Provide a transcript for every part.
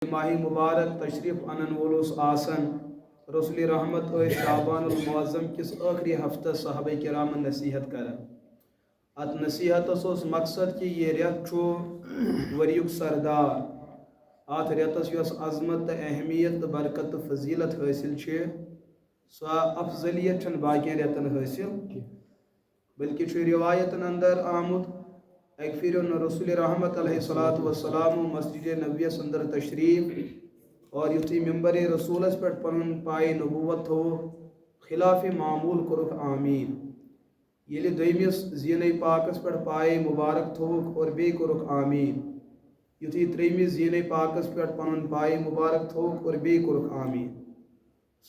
ماہ مبارک تشریف انن وولوس آسن رسول رحمت شعبان المعظم کس آخری ہفتہ صحابہ کرام نصیحت کران ات نصیحت اس مقصد کہ یہ ریت وریک سردار ات ریتس یس عظمت اہمیت برکت فضیلت حاصل سو افضلیت باقی ریتن حاصل بلکہ روایتن اندر آمد ایک پھر رسول رحمت علیہ السلام مسجد نبی اندر تشریف اور یتھی ممبر رسولس پہ پن پائے نبوت تھو خلاف معمول کورک آمین یلی دویمس زین پاکس پہ پائے مبارک تھوک اور بی کورک آمین یتھی تریمس زین پاکس پہ پن پائے مبارک تھوک اور بی کورک آمین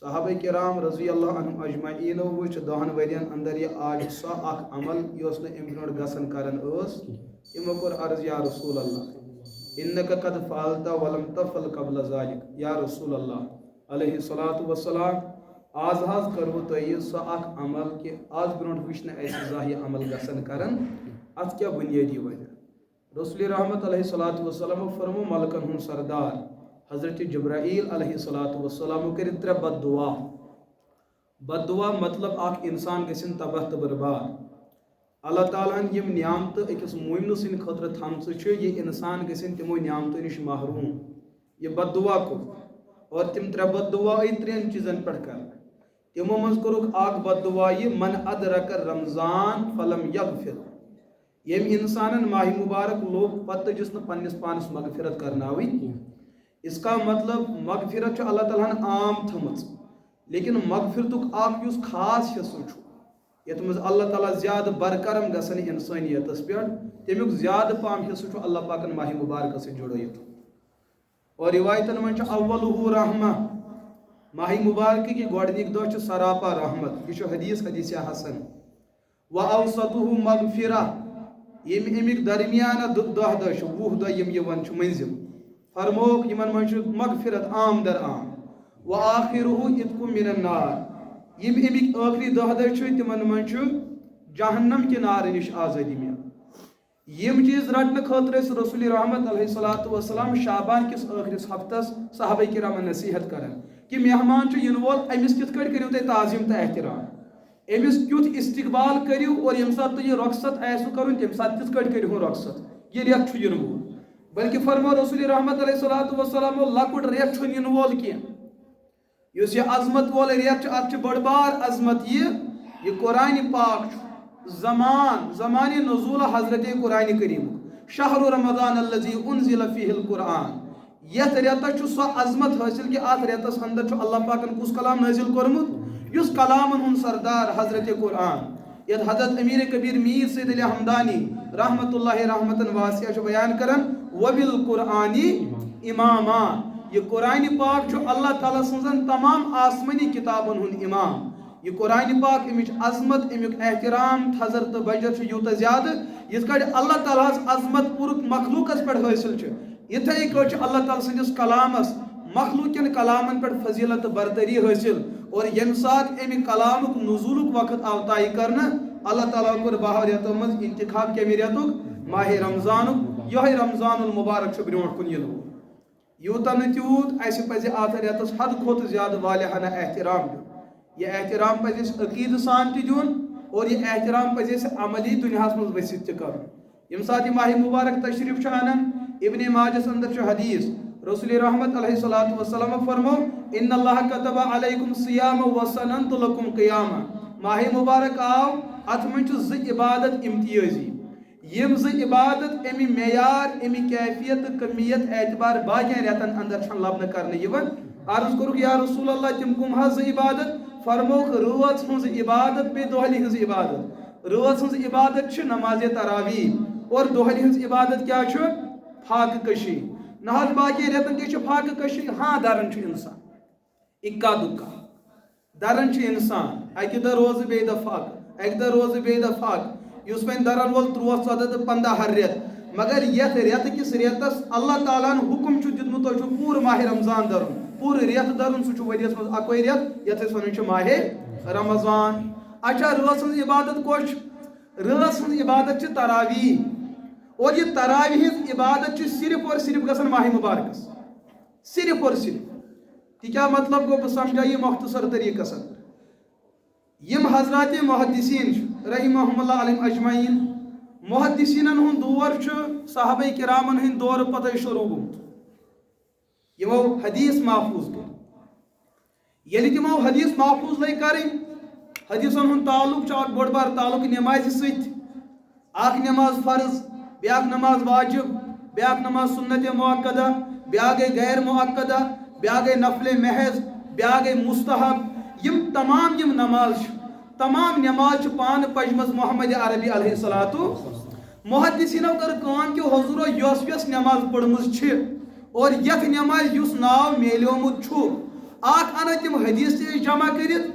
صحابہ کرام رضی اللہ عنہم اجمعین وچ دہن ورین اندر یہ آج سا اخ عمل یوس نے امبروٹ گسن کرن اس امو کور عرض یا رسول اللہ انک قد فعلت ولم تفعل قبل ذلك یا رسول اللہ علیہ الصلوۃ والسلام آز حاض کرو تو یہ سا اخ عمل کہ آج برونٹ وچ نے ایسے ظاہی عمل گسن کرن ات کیا بنیادی وجہ رسول رحمت علیہ الصلوۃ والسلام فرمو ملکن ہن سردار حضرت جبرائیل علیہ السلام کر ترے بد دعا مطلب اخ انسان گسن تباہ تو برباد اللہ تعالیٰ یم نعمت اکس مومن سن خطر تھمس یہ انسان گسن تمو نعمتو نش محروم یہ بد دعا کو اور تم ترے بد دعا ترین چیزن پہ کر تمو مز کورک اخ بد دعا یہ من ادرک رمضان فلم یغفر یم انسان ماہ مبارک لوگ پتہ جس پنس پانس مغفرت کرناوی اس کا مطلب مغفرت اللہ تعالیٰ عام تھمت لیکن مغفرتک اخ یس خاص حصہ یت مز اللہ تعالیٰ زیادہ برکرم گسن انسانیتس پہ تمیک زیادہ پام حصہ اللہ پاکن ماہ مبارک سے جڑیت اور روایتن من اولہ رحمہ ماہ مبارک کی گوڈنک دہ سراپا رحمت یہ حدیث حسن و اوسطہ مغفرہ یم امیک درمیانہ دہ دہ وُہ دہ یم یوان منزم فرموک یمن من مغفرت عام در عام و آخرہ اتق من النار یم امیک آخری دہ دہ تمن من جہنم کے نار نش آزادی میں یم چیز رٹنے خاطر رسول رحمت علیہ السلام شعبان کس آخرس ہفتس صحابہ کرام نصیحت کران کہ مہمان ین وول امس کت کٹ کرو تھی تعظیم تو احترام امس کت استقبال کرو اور یم سات یہ رخصت آسو کرن تم سات کت کٹ کرو رخصت یہ ریت ین وول بلکہ فرمو رسول رحمت علیہ السلام لکٹ ریت ین وول کی اس یہ عظمت وول ریت ات بڑ بار عظمت یہ قرآن پاک زمان نزول حضرت قرآن کریم شہر رمضان الذی انزل فیہ القرآن یت ریتس سو عظمت حاصل کہ ات ریتس اندر اللہ پاکن کس کلام نازل کورمت اس کلامن ہن سردار حضرت قرآن یت حضرت امیر کبیر میر سید علی حمدانی رحمت اللہ رحمتن واسعہ بیان کرن وبالقرآن اماما یہ قرآن پاک اللہ تعالیٰ سنزن تمام آسمانی کتابن ہن امام یہ قرآن پاک امچ عظمت امیک احترام تھزر تو بجر یوتا زیادہ اس کڑ اللہ تعالیٰ عظمت پورک مخلوقس پہ حاصل اتھے کٹ اللہ تعالیٰ سندس کلامس مخلوقین کلامن پہ فضیلت برتری حاصل اور یم سات امی کلامک نزولک وقت آو طے کرنا اللہ تعالیٰ کور باہ ریتو مز انتخاب کمی ریتک ماہ رمضانک یہ رمضان المبارک برونٹ کن ینو یوتا نتیوت ایسے پزی آتا ریتس حد کھوت زیادہ والیہانہ احترام دیون یہ احترام پزی عقید سان تی دیون اور یہ احترام پزی عملی دنیاس مز وسیط تہ کرن یم سات ماہ مبارک تشریف انن ابن ماجہ اندر حدیث رسول رحمت علیہ السلام فرمو ان اللہ کتب علیکم صیام وسننت لکم قیامہ ماہ مبارک آو ات من ز عبادت امتیازی یم ز عبادت امی معیار امی کیفیت کمیت اعتبار باقی ریتن اندر چھن لبنہ کرنے یون عرض کرو یا رسول اللہ تم کم حض عبادت فرموک روز ہنز عبادت بے دوہلی ہنز عبادت روز ہنز عبادت چھ نماز تراویح اور دوہلی ہنز عبادت کیا چھ پھاک کشی نہ باقی ریتن تی چھ پھاک کشی ہاں درن چھ انسان اکا دکا درن چھ انسان اکی دہ روز بے دہ پھاک ایک دہ روز بے دہ پھاک اس پہ درن وول 13 14 تہ 15 ہر ریت مگر یت ریت کس ریتس اللہ تعالیٰ حکم دتمت تہ پور ماہ رمضان درن پور ریت درن سہ ؤریس مز اکوے ریت یت اس ونان ماہ رمضان اچھا رٲژ ہنز عبادت کوش رٲژ ہنز عبادت چھ تراویح اور یہ تراویح ہنز عبادت چھ صرف اور صرف گژھان ماہ مبارکس صرف اور صرف کہ کیا مطلب گو بہ سمجھا یہ مختصر طریقہ سن یم حضرات محدثین رحمہم اللہ علیہم اجمعین محدثینن ہن دور صحابہ کرامن ہند دور پتہ شروع گومت یمو حدیث محفوظ کر یلی تمو حدیث محفوظ لئی کریں حدیثن ہن تعلق اک بڑ بار تعلق نماز ست اک نماز فرض بیاکھ نماز واجب بیاکھ نماز سنت مؤکدہ بیاکھ گئی غیر مؤکدہ بیاکھ گئی نفل محض بیاکھ گئی مستحب یم تمام یم نماز تمام نماز پان پجمز محمد عربی علیہ الصلوۃ محدثینو کر کام کہ حضور یوس یوس نماز پڑھمز چھ اور یتھ نماز یس ناو میلیومت چھو اکھ انا تم حدیث تے جمع کرت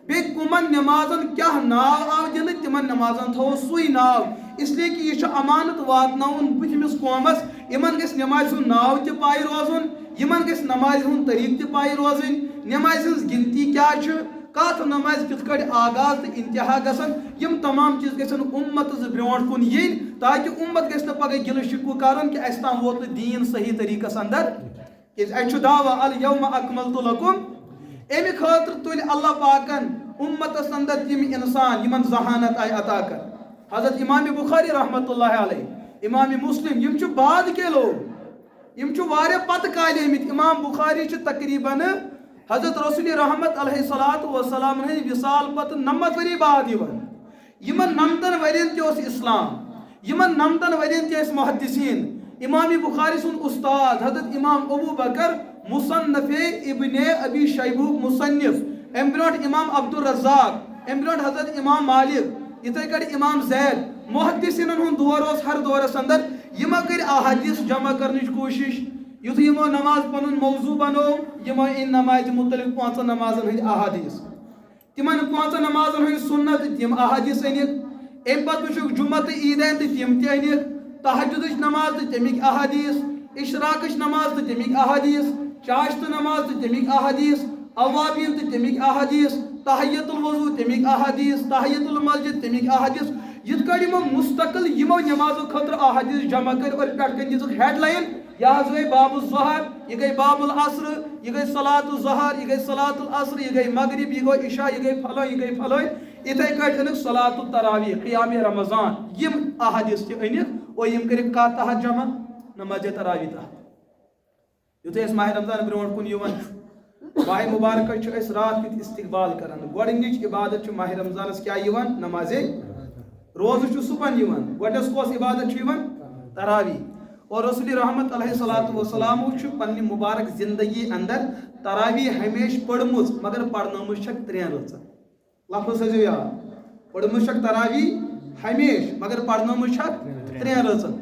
بے کمن نمازن کیا ناو آو دن تمن نمازن تھو سوئی ناو اس لیے کہ یہ امانت واتناؤن بتمس قومس یمن گژھِ نماز ہُنٛد ناو تہِ پاے روزُن یمن گژھِ نماز ہُنٛد طریقہٕ تہِ پاے روزٕنۍ نماز ہٕنٛز گنتی کیا چھِ کتھ نماز کِتھ کٲٹھۍ آغاز تہٕ انتہا گژھن یم تمام چیز گژھن امت برونٛٹھ کُن یِنۍ تاکہ امت گژھِ نہٕ پگہہ گِلہٕ شِکوٕ کرُن کہ اَسہِ تام ووت نہٕ دیٖن صحیح طریقس اندر کیازِ اَتہِ چھُ دعوا الیوم اکملت لکم امہِ خٲطرٕ تُلہِ اللہ پاکن امتس اندر تِم انسان یمن ذہانت آیہِ عطا کر حضرت امام بخاری رحمت اللہ علیہ امام مسلم یم چھِ بعد کے لوگ یم چھِ واریاہ پتہٕ کالہِ آمٕتۍ امام بخاری چھِ تقریباً حضرت رسول رحمت علیہ الصلوۃ والسلام ہٕنٛدِ وصال پتہٕ 90 ؤری بعد یِوان یمن 90 ؤرین تہِ اوس اسلام یمن 90 ؤرین تہِ ٲسۍ محدثین امام بخاری سُنٛد استاد حضرت امام ابو بکر مصنف ابن ابی شیبہ مصنف امہِ برونٛٹھ امام عبدالرزاق امہِ برونٛٹھ حضرت امام مالک یِتھے کٲٹھۍ امام زید محدثینن ہُنٛد دور اوس ہر دورس اندر یمو کٔرۍ احادیث جمع کرنٕچ کوٗشش یُتھُے یمو نماز پنُن موضوع بنو یمو ان نمازِ متعلق 5 نمازن ہٕنٛدۍ احادیث تمن 5 نمازن ہٕنٛدۍ سنت تِم احادیث أنِکھ امہِ پتہٕ وٕچھُکھ جمعہ تہٕ عیٖدین تہِ تِم تہِ أنِکھ تہجدٕچ نماز تہٕ تمیِکۍ احادیث اشراقٕچ نماز تہٕ تمیِکۍ احادیث چاشتہٕ نماز تہٕ تمیِکۍ احادیث اوابین تہٕ تمیِکۍ احادیث تحیت الوضوء تمیِکۍ احادیث تحیت المسجد تمیِکۍ احادیث یِتھ کٲٹھۍ یمو مستقل یمو نمازو خٲطرٕ احادیث جمع کٔرۍ اور پٮ۪ٹھ کَنۍ دِژٕکھ ہیڈ لایِن یہ حظ گئی باب الظہر یہ گئی باب العصر یہ گئی صلاۃ الظہر یہ گئی صلاۃ العصر یہ گئی مغرب یہ گئی عشاء یہ گئی پھلٲنۍ یہ گئی پھلٲنۍ یِتھے کٲٹھۍ أنِکھ صلاۃ التراویح قیام رمضان یم احادیث تہِ أنِکھ اور یم کٔرِکھ کتھ تحت جمع نماز تراویح تحت یُتھُے أسۍ ماہِ رمضان برونٛٹھ کُن یِوان چھُ ماہِ مبارکس چھِ أسۍ رات کیُتھ استقبال کران گۄڈنِچ عبادت چھِ ماہِ رمضانس کیٛاہ یِوان نمازے روزٕ چھُ صُبحن یِوان گۄڈنٮ۪س کۄس عبادت چھُ یِوان تراویح اور رسول رحمت علیہ الصلوۃ والسلام چھُ پننہِ مبارک زندگی اندر تراویح ہمیشہ پٔرمٕژ مگر پرنٲومٕژ چھکھ 3 رٲژن لفظ تھٲیزیو یاد پٔرمٕژ چھکھ تراویح ہمیشہ مگر پرنٲومٕژ چھکھ 3 رٲژن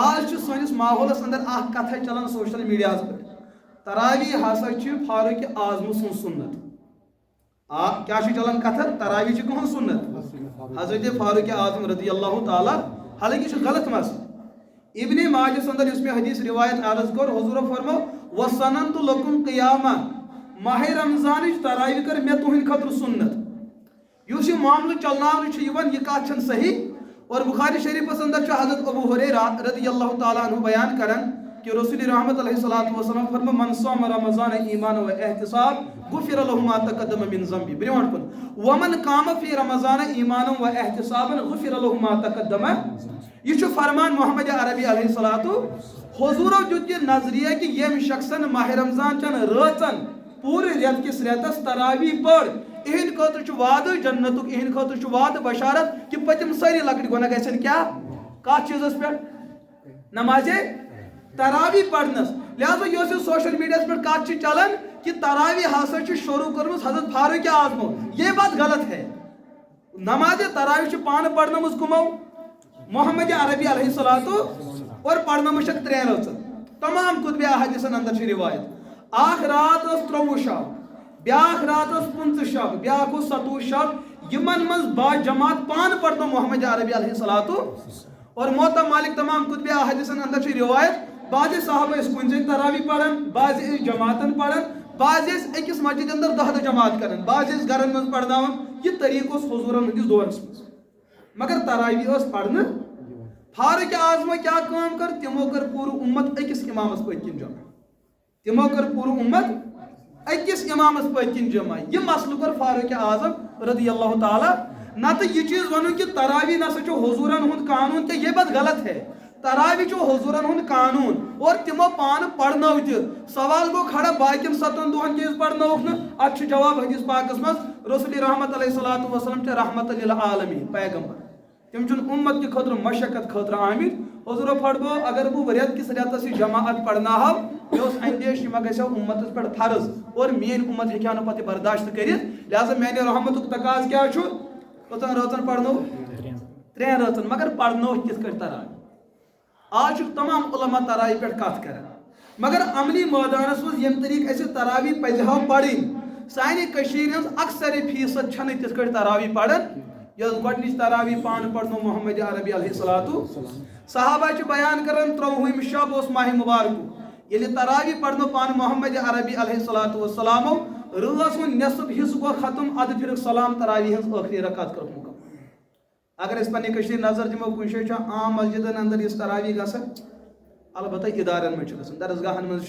آز چھُ سٲنِس ماحولس اندر اکھ کتھا چلان سوشل میڈیاہس پٮ۪ٹھ تراویح ہسا چھِ فاروق اعظم سُنٛد سنت کیا چھُ چلان کتھا تراویح چھِ کٕہٕنٛز سنت حضرت فاروق اعظم رضی اللہ تعالیٰ حالانکہ یہ چھُ غلط مسئلہ ابن ماجہ اندر اس میں حدیث روایت عرض کر حضور فرمو وسننت لکم قیامہ ماہ رمضان تراویح کر مے تہند خاطر سنت یُس یہ معاملہ چلناونہٕ چھُ یِوان یہ کتھ چھنہٕ صحیح اور بخاری شریفس اندر چھُ حضرت ابو ہریرہ رضی اللہ تعالیٰ عنہ بیان کران کہ رسول رحمت علیہ الصلوۃ والسلام فرمو من صام رمضان ایمانا و احتساب غفر له ما تقدم من ذنبه برونٛٹھ کُن ومن قام فی رمضان ایمانا و احتسابا غفر له ما تقدم یہ چھُ فرمان محمد عربی علیہ الصلوۃ حضورو دیُت یہ نظریہ کہ یم شخصن ماہ رمضان چن رٲژن پوٗرٕ رٮ۪تھ کِس رٮ۪تس تراویح پٔر اہند خٲطرٕ چھُ وعدٕ جنتُک اہند خٲطرٕ چھُ وعدٕ بشارت کہ پٔتِم سٲری لۄکٕٹۍ گۄناہ گژھن کیٛاہ کتھ چیٖزس پٮ۪ٹھ نمازے تراویح پرنس لہذا یۄس یہِ سوشل میڈیاہس پٮ۪ٹھ کتھ چھِ چلان کہ تراویح ہسا چھِ شروع کٔرمٕژ حضرت فاروق اعظمو یہ بات غلط ہے نماز تراویح چھِ پانہٕ پرنٲومٕژ کٕمو محمد عربی علیہ الصلوۃ اور پرنٲومٕژ چھکھ 3 رٲژن تمام کتبِ احادیثن اندر چھِ روایت اکھ رات ٲس 23 شب بیاکھ رات ٲس 25 شب بیاکھ اوس 27 شب یمن منٛز با جماعت پانہٕ پرنو محمد عربی علیہ الصلوۃ اور موطا مالک تمام کتبِ احادیثن اندر چھِ روایت بعض صحابہ ٲسۍ کُنہِ زٔنۍ تراویح پران بعض ٲسۍ جماعتن پران بعض ٲسۍ أکِس مسجد اندر 10 جماعت کران بعض ٲسۍ گرن منٛز پرناوان یہ طریقہٕ اوس حضورن ہٕنٛدِس دورس منٛز مگر تراویح ٲس پرنہٕ فاروق اعظمو کیا کٲم کٔر تِمو کٔر پوٗرٕ اُمت أکِس اِمامس پٔتۍ کِنۍ جمع تمو کر پور امت اکس امامس پت کن جمع یہ مسئلہ کر فاروق اعظم رضی اللہ تعالی نہ تو یہ چیز ونو کہ تراوی نسا چھ حضورن ہند قانون کہ یہ بات غلط ہے تراوی چھ حضورن ہند قانون اور تمو پان پڑھنو تہ سوال گو کھڑا باقین 7 دہن کیس پڑھنوک نا ات جواب حدیث پاکس مز رسول رحمت علیہ الصلوۃ والسلام چھ رحمت للعالمین پیغمبر تم چھ امت کے خاطر مشقت خاطر آمت حضور پڑھو اگر بہ ریت کس ریتس جماعت پڑھنا ہو یہ اندیش یہ گھو امتس پہ فرض اور مین امت ہیکہ نہ پتہ برداشت کرت لہذا میانہ رحمتک تقاض کیا کتن راتن پڑھنو 3 راتن مگر پڑھنو کس کر تراوی آج تمام علماء تراوی پہ کت کر مگر عملی میدانس مز یم طریقہ اس تراوی پزہ پڑھن سانہ کشیر ہز اکثر فیصد چھن تس کر تراوی پڑھن یس گۄڈنِچ تراوی پان پڑھنو محمد عربی علیہ الصلوۃ صحابہ چھ بیان کرن 13 شب اس ماہ مبارک یل تراوی پڑھنو پان محمد عربی علیہ الصلوۃ والسلام رٲژ ہُنٛد نصف حصہ گو ختم ادٕ پھرک سلام تراوی ہز ٲخری رکعت کر مکمل اگر اس پنہ کشیر نظر دمو کن جائے عام مسجدن اندر اس تراوی گھن البتہ ادارن من گھن درسگاہن من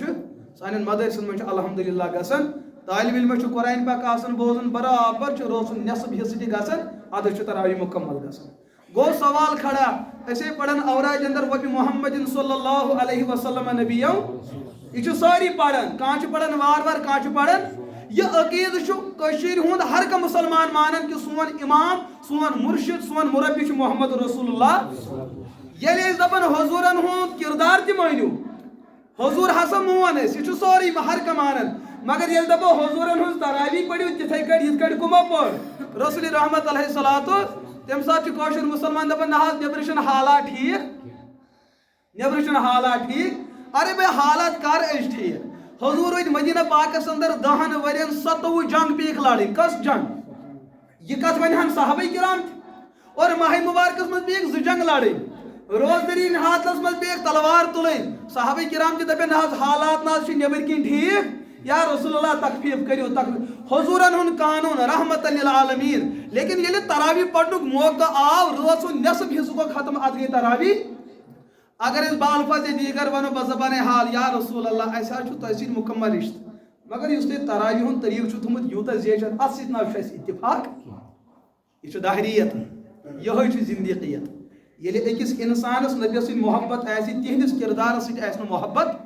سان مدرسن من الحمدللہ گھن طالب علم قرآن پاک آسان بوزن برابر روز نصف حصہ تہ گھن ادھر تراوی مکمل گھن گو سوال کھڑا اسے پڑھن اوراج اندر وبی محمد صلی اللہ علیہ وسلم نبیو یہ ساری پڑھن کان پڑھن وار وار کان پڑھن یہ عقید کشیر ہند ہر کا مسلمان مانن کہ سون امام سون مرشد سون مربی محمد رسول اللہ یل دپن حضورن ہند کردار تہ مانو حضور ہسا مون یہ سوری ہر کا مانن مگر یل دپو حضورن ہند تراوی پڑھو تتھے کٹ یت کٹ کمو پڑھ رسول رحمت علیہ الصلوۃ تم سات کشیر مسلمان دپن نہ نبر چھ حالات ٹھیک نبر چھ حالات ٹھیک ارے بے حالات کر ٹھیک حضور روز مدینہ پاکس اندر 10 ورین 27 جنگ پیک لڑی کس جنگ یہ کت ون صحابہ کرام اور ماہ مبارکس مز پیک 2 جنگ لڑی روز درین ہاتھس مز پیک تلوار تلن صحابہ کرام تہ دپن حالات ناز چھ نبر کن ٹھیک یا رسول اللہ تخفیف کریو حضورن ہن قانون رحمت للعالمین لیکن یل تراوی پڑھنک موقع آو روز نصف حصہ کو ختم اد گئی تراوی اگر اس بالفاظ دیگر ونو بزبان حال یا رسول اللہ ایسا چھو تحصیل مکمل رشت مگر اس تراوی ہن طریق چھو تھمت یوتا زیشن اس سیت ناو شاید اتفاق یہ چھو داہریت یہ چھو زندگیت یلی ایکس انسانس نبی سن محبت ایسی تہندس کردار سن ایسن محبت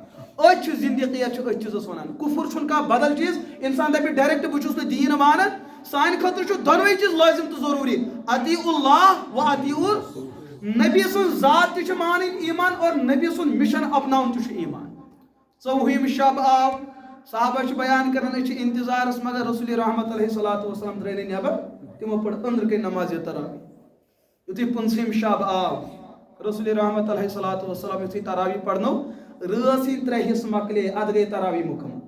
اچھ زندگیت چھو اچھ چیزس ونان کفر چھن کا بدل چیز انسان دپی ڈائریکٹ بچوس نہ دین مانن سان خاطر چھو دونوئی چیز لازم تو ضروری اطیع اللہ و اطیع نبی سن ذات تہ مانن ایمان اور نبی سن مشن اپناؤن تہ ایمان 14 شب آو صحابہ بیان کرن اچھ انتظارس مگر رسول رحمت علیہ الصلوۃ والسلام درے نیبر تمو پڑھ اندر کے نماز تراوی یتھی 15 شب آو رسول رحمت علیہ الصلوۃ والسلام یتھی تراوی پڑھنو رٲژ 3 حصہ مکلے اد گئی تراوی مکمل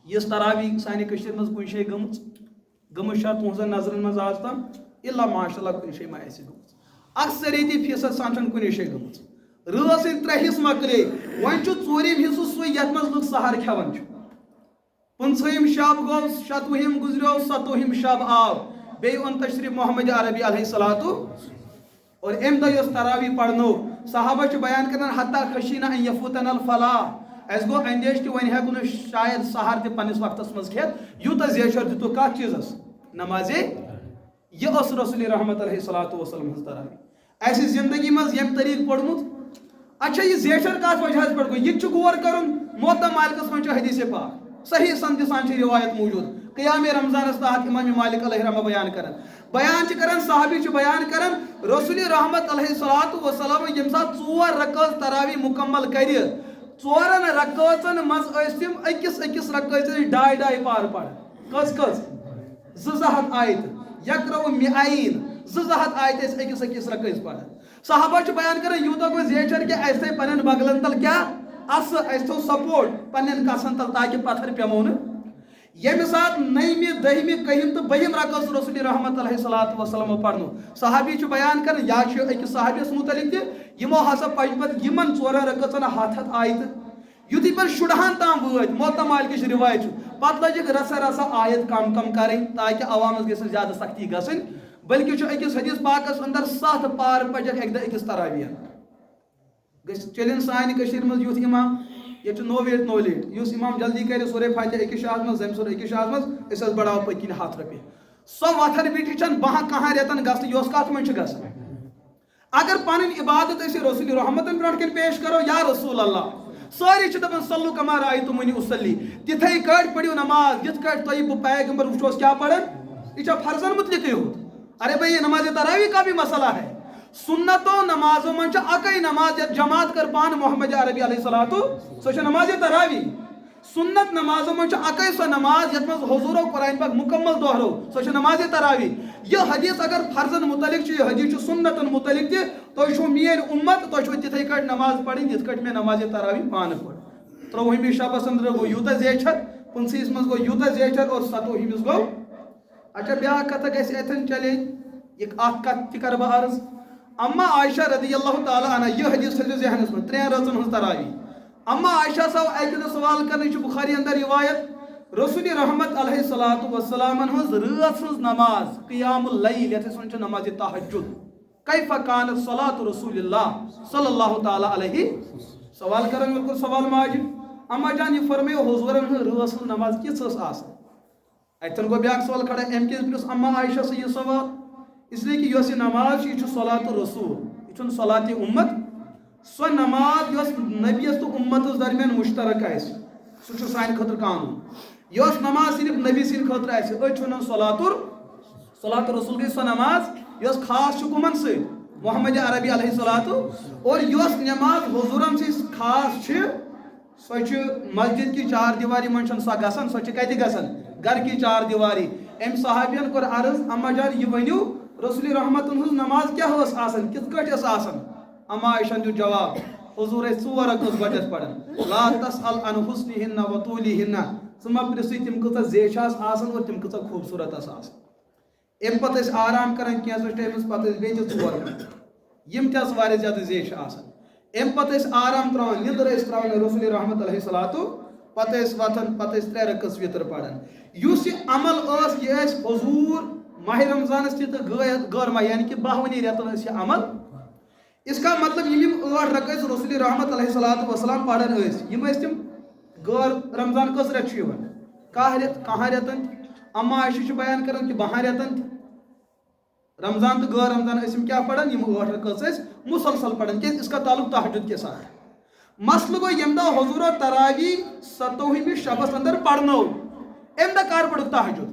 یس تراوی سانہ کشیر مز کن شے گمت شاہ تہذن نظرن مز آج تام الا ماشاء اللہ کن شے ما آسہ گمت اکثریتی فیصد سان چھن کن شے گمت رٲژ 3 حصہ مکلے ون چھ 4م حصہ سُے یتھ مز لوگ سحر کھیون چھ 15م شب گو 7وہم گزریو 7وہم شب آو بی اون تشریف محمد عربی علیہ الصلوۃ اور ام دہ یس تراوی پڑھنو صحابہ چھ بیان کرن حتی خشینا ان یفوتن الفلاح اس گو اندیش کہ ون ہیکو شاید سحر تہ پنس وقتس مز کھیت یوتا زیشر دتو کت چیزس نماز یہ اس رسول رحمت علیہ الصلوۃ والسلام ہز تراوی ایسی زندگی مز یم طریق پڑھمت اچھا یہ زیشر کت وجہ پہ گو یہ غور کرن موطا مالکس من حدیث پاک صحیح سند سان روایت موجود قیام رمضانس تحت امام مالک علیہ رحمہ بیان کرن صحابی بیان کرن رسول رحمت علیہ الصلوۃ والسلام یم سات 4 رکعت تراوی مکمل کر 4 رکعتن مز تم اکس رکعت 2.5 پار پڑھ کس زہت آیت یقرأ مئین 200 آیت اکس رکعت پڑھ صحابہ بیان کرن یوتا کو زیچر کہ ایسے پنن بغلن تل کیا اس ایسو سپورٹ پنن کسن تل تاکہ پتھر پیمون یم سات 9ویں 10ویں 11 تو 12 رکعت رسول رحمت علیہ الصلوۃ والسلام پڑھنو صحابی بیان کرن یا ایک صحابیس متعلق تہ یمو ہسا پجپت یمن 4 رکعتن ہاتھ آیت یتھی پر شڑہان تام وٲتۍ موطا مالکش روایت پتہ لجک رسا آیت کم کریں تاکہ عوامس گژھِ زیادہ سختی گژھن بلکہ اکس حدیث پاکس اندر 7 پار پجک ایک دہ اکس تراویح چلن سانہ کشیر مز یوت امام یہ نو ویٹ نو لیٹ اس امام جلدی کرے سورہ فاتحہ أکِس شاہس مز زمہِ سورہ أکِس شاہس مز أسۍ بڑاو پٔکِنۍ 100 رۄپیہِ سۄ وتھر بیٹھی چھنہٕ 12 رٮ۪تن گژھنہٕ یۄس کتھ منٛز چھِ گژھان اگر پنٕنۍ عبادت أسۍ رسول رحمتن برونٛٹھ کَنۍ پیش کرو یا رسول اللہ سٲری چھِ دپان صلو کما رأیتمونی اصلی تِتھے کٲٹھۍ پٔرِو نماز یِتھ کٲٹھۍ تۄہہِ بہٕ پیغمبر وٕچھوس کیٛاہ پران یہ چھا فرضن متعلقٕے ہوت ارے بھائی یہ نماز تراویح کا بھی مسئلہ ہے سنتوں نمازوں من اکے نماز یت جماعت کر پان محمد عربی علیہ الصلوۃ سو نماز تراویح سنت نمازوں من اکے سو نماز یت مز حضورو قرآن پاک مکمل دہرو سو نماز تراویح یہ حدیث اگر فرضن متعلق یہ حدیث سنتن متعلق تہ تھی چھو مین امت تھی تتھے کٹ نماز پڑھیں یت کٹ میں نماز تراویح پان پڑھ 13ہمہِ شبس اندر گو یوتہ زیچھر 25 مز گو یوتہ زیچھر اور 27 گو اچھا بیاکھ کتھ گژھِ اتھن چلے یہ ات کتھ تہ کر بہ عرض اما عائشہ رضی اللہ تعالی عنہ یہ حدیث تھٲیزیو ذہنس منٛز 3 رٲژن ہٕنٛز تراویح اما عائشہ صاحب اکہ دۄہ سوال کرنے چھُ بخاری اندر روایت رسول رحمت علیہ الصلوۃ والسلام ہٕنٛز رٲژ ہٕنٛز نماز قیام اللیل یتھ أسۍ ونان چھِ نماز تہجد کیف کانت صلاۃ رسول اللہ صلی اللہ تعالی علیہ سوال کرن بالکل سوال ماجہِ اما جان یہ فرمٲیو حضورن ہٕنٛز رٲژ ہٕنٛز نماز کِژھ ٲس آسان اتن گو بیاکھ سوال کھڑا ام کس پرس اما عائشہ سے یہ سوال اس لیے کہ یہ نماز یہ صلاۃ رسول یہ صلاۃ امت سو نماز یس نبیس تو امت درمیان مشترک آس سہ سان خاطر قانون یس نماز صرف نبی سند خاطر آس ون صلاۃ رسول گئی سو نماز یس خاص کمن سی محمد عربی علیہ الصلوۃ اور یس نماز حضورن سے خاص سو مسجد کی 4 دیواری من سو گھان سو کتہ گھان گھر کی 4 دیواری ام صحابین کور عرض اما جان یہ ونیو رسول رحمت ہز نماز کیا ٲس آسان کِتھ کٲٹھۍ ٲس آسان اما عائشہ دیُت جواب حضور ٲسۍ 4 رکعت گۄڈنٮ۪تھ پران لا تسأل عن حسنہن و طولیہن ژٕ مہ پرژھٕے تِم کۭژاہ زیچھِ آسہٕ آسان اور تِم کۭژاہ خوٗبصوٗرت آسہٕ آسان امہِ پتہٕ ٲسۍ آرام کران کینٛژس ٹایمس پتہٕ ٲسۍ بیٚیہِ تہِ 4 رکعت یِم تہِ آسہٕ واریاہ زیادٕ زیچھِ آسان امہِ پتہٕ ٲسۍ آرام تراوان نِندٕر ٲسۍ تراوان رسول رحمت علیہ الصلوۃ پتہٕ ٲسۍ وتھان پتہٕ ٲسۍ 3 رکعت وِتر پران یُس یہِ عمل ٲس یہِ ٲسۍ حضور ماہ رمضانس تہِ تہٕ غٲر ماہ یعنی کہ 12 رٮ۪تن ٲسۍ یہِ عمل اس کا مطلب یم 8 رکعت رسول رحمت علیہ الصلوۃ والسلام پران ٲسۍ یم ٲسۍ تِم غٲر رمضان کٔژ رٮ۪تھ چھُ یِوان 11 رٮ۪تن اما عائشہ چھُ بیان کران کہ 12 رٮ۪تن رمضان تو غٲر رمضان ٲسۍ یِم کیٛاہ پران یم 8 رکعت ٲسۍ مسلسل پران کیٛازِ اس کا تعلق تہجد کے ساتھ مسئلہ گو یم دہ حضور تراویح 27 شبس اندر پڑنو ام دہ کر پڑھ تہجد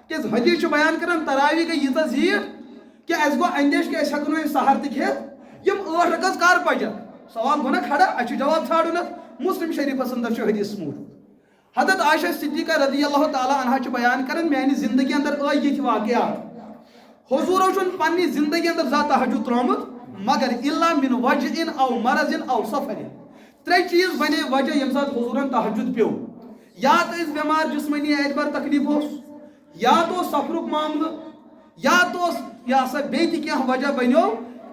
کیٛازِ حدیث بیان کران تراویح گئی ییٖژاہ زیٖٹھ کہ اَسہِ گوٚو اندیش کہ أسۍ ہٮ۪کو نہٕ وۄنۍ سحر تہِ کھٮ۪تھ یم 8 رکعت کر پجن سوال گوٚو نا کھڑا اَسہِ چھُ جواب ژھانڈُن اتھ مسلم شریفس اندر چھُ حدیث موجود حضرت عائشہ صدیقہ رضی اللہ تعالی عنہا چھِ بیان کران میانہِ زندگی اندر آے یِتھۍ واقعات حضورو چھُنہٕ پننہِ زندگی اندر زانٛہہ تہجد ترٛوومُت مگر الا من وجع او مرض او سفر 3 چیز بنے وجہ ییٚمہِ ساتہٕ حضورن تہجد پیو یا تو ٲسۍ بٮ۪مار جسمٲنی اعتبار تکلیف اوس یا تو اوس سفرُک معاملہٕ یا تو اوس یہِ ہسا بیٚیہِ تہِ کینٛہہ وجہ بنیو